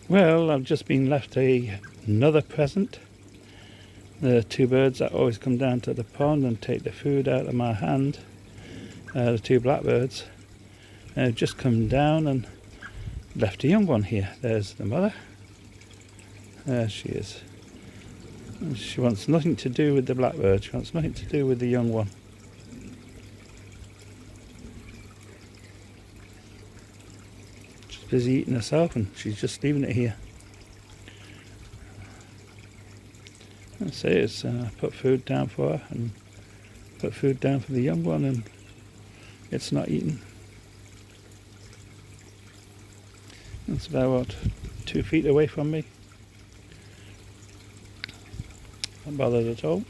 Well, I've just been left another present. The two birds that always come down to the pond and take the food out of my hand, the two blackbirds, have just come down and left a young one here. There's the mother. There she is. She wants nothing to do with the blackbird. She wants nothing to do with the young one. She's busy eating herself and she's just leaving it here. I say it's put food down for her and put food down for the young one, and it's not eating. It's about 2 feet away from me. Not bothered at all.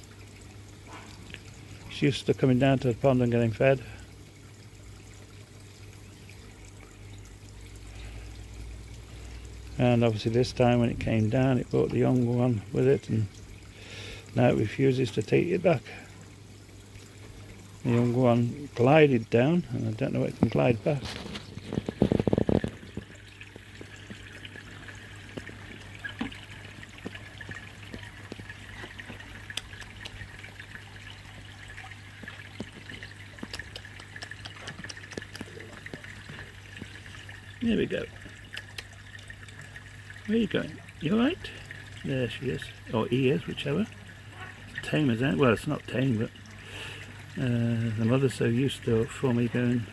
She's used to coming down to the pond and getting fed. And obviously this time when it came down, it brought the young one with it, and now it refuses to take it back. The young one glided down, and I don't know if it can glide back. There we go. Where are you going? You alright? There she is. Or he is, whichever. Tame as that. Well, it's not tame, but the mother's so used to it for me going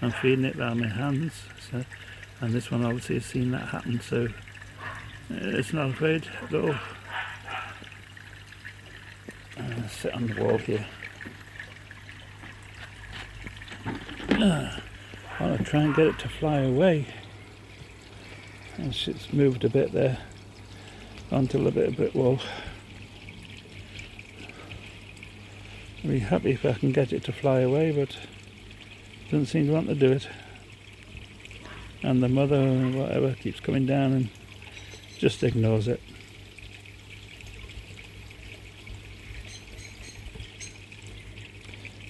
and feeding it by my hands. So, and this one obviously has seen that happen, so it's not afraid at all. Sit on the wall here. I want to try and get it to fly away. It's moved a bit there onto a bit of brick wall. I'll be happy if I can get it to fly away, but it doesn't seem to want to do it. And the mother or whatever keeps coming down and just ignores it.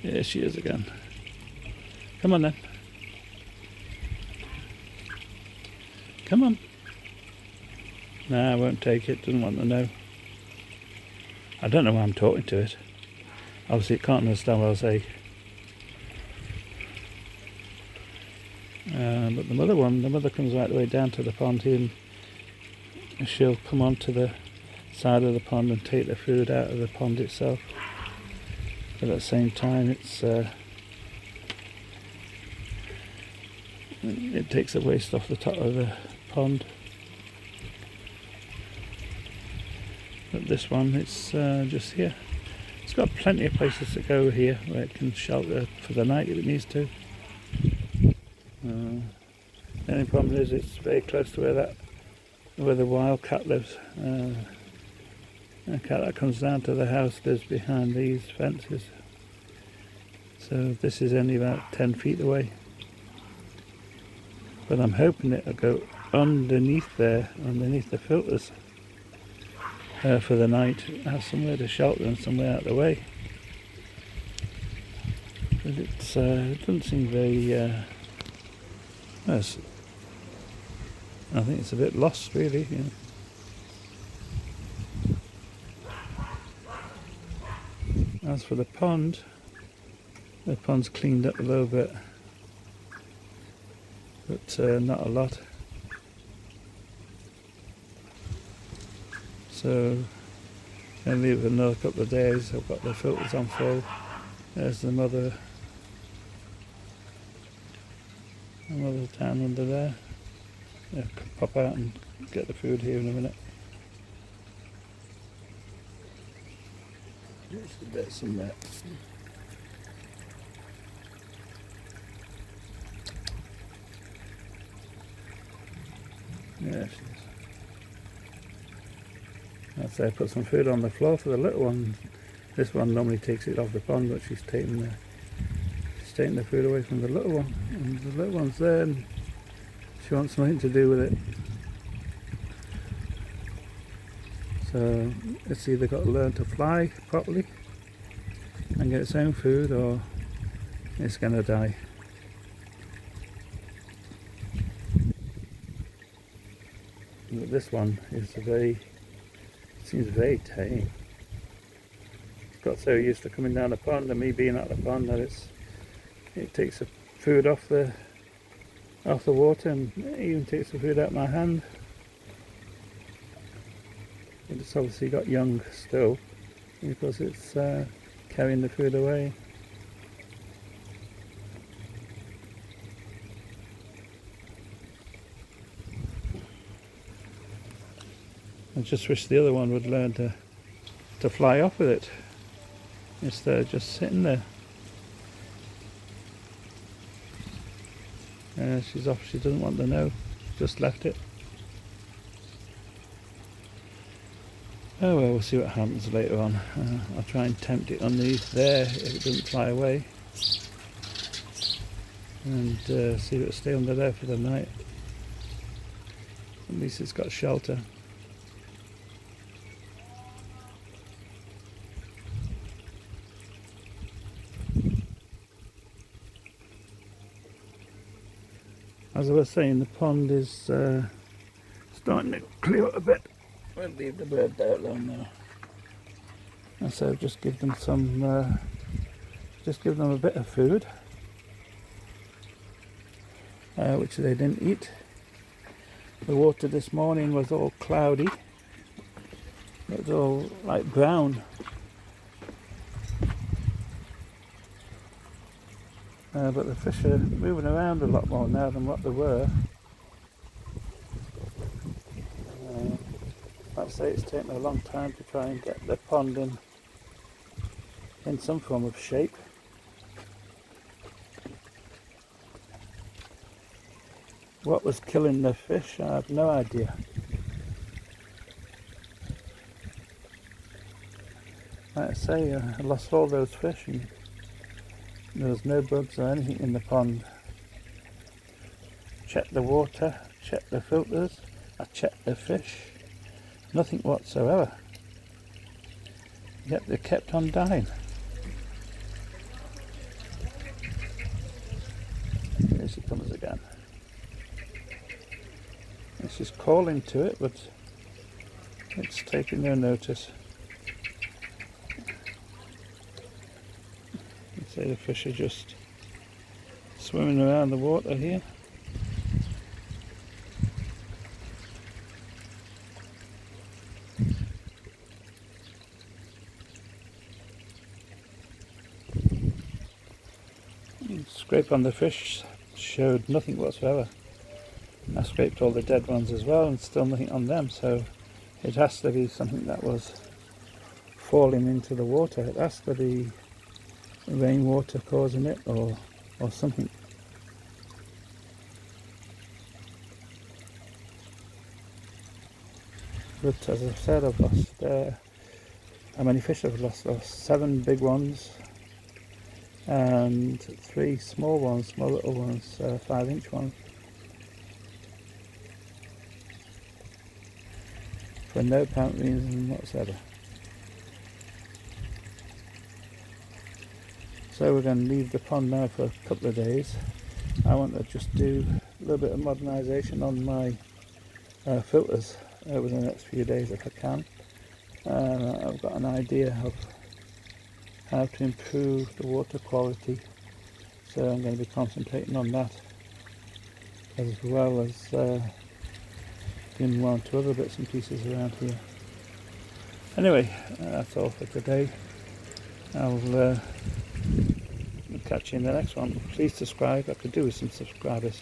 Here she is again. Come on then. Come on. Nah, I won't take it. Doesn't want to know. I don't know why I'm talking to it. Obviously it can't understand what I say. But the mother comes right the way down to the pond here, and she'll come onto the side of the pond and take the food out of the pond itself. But at the same time it takes the waste off the top of the pond. But this one, it's just here. It's got plenty of places to go here where it can shelter for the night if it needs to. The only problem is it's very close to where the wild cat lives. The cat that comes down to the house lives behind these fences. So this is only about 10 feet away. But I'm hoping it'll go underneath there, underneath the filters for the night, have somewhere to shelter and somewhere out of the way. But it doesn't seem very well, I think it's a bit lost really, you know. As for the pond's cleaned up a little bit, but not a lot. So I'll leave it another couple of days. I've got the filters on full. There's the mother. The mother's down under there. I'll pop out and get the food here in a minute. There's a bit somewhere. Yeah, she is. I'd say I put some food on the floor for the little one. This one normally takes it off the pond, but she's taking the food away from the little one. And the little one's there and she wants nothing to do with it. So it's either got to learn to fly properly and get its own food, or it's going to die. This one is seems very tame. It's got so used to coming down the pond and me being at the pond that it takes the food off the water, and it even takes the food out of my hand. It's obviously got young still because it's carrying the food away. I just wish the other one would learn to fly off with it instead of just sitting there. She's off, she doesn't want to know, just left it. Oh well, we'll see what happens later on. I'll try and tempt it underneath there if it doesn't fly away, and see if it'll stay under there for the night. At least it's got shelter. As I was saying, the pond is starting to clear up a bit. We'll leave the birds out alone now. And so just give them a bit of food, which they didn't eat. The water this morning was all cloudy. It was all like brown. But the fish are moving around a lot more now than what they were. I'd say it's taken a long time to try and get the pond in some form of shape. What was killing the fish, I have no idea. Like I say, I lost all those fish and there was no bugs or anything in the pond. Checked the water, checked the filters, I checked the fish. Nothing whatsoever. Yet they kept on dying. Here she comes again. And she's calling to it, but it's taking no notice. You see the fish are just swimming around the water here. Scrape on the fish showed nothing whatsoever. I scraped all the dead ones as well and still nothing on them, so it has to be something that was falling into the water. It has to be rainwater causing it or something. But as I said, I've lost how many fish I've lost? 7 big ones and 3 small ones, small little ones, 5-inch ones. For no apparent reason whatsoever. So we're going to leave the pond now for a couple of days. I want to just do a little bit of modernisation on my filters over the next few days if I can. I've got an idea of how to improve the water quality, so I'm going to be concentrating on that as well as doing 1 or 2 other bits and pieces around here. Anyway, that's all for today. I'll catch you in the next one. Please subscribe. I could do with some subscribers.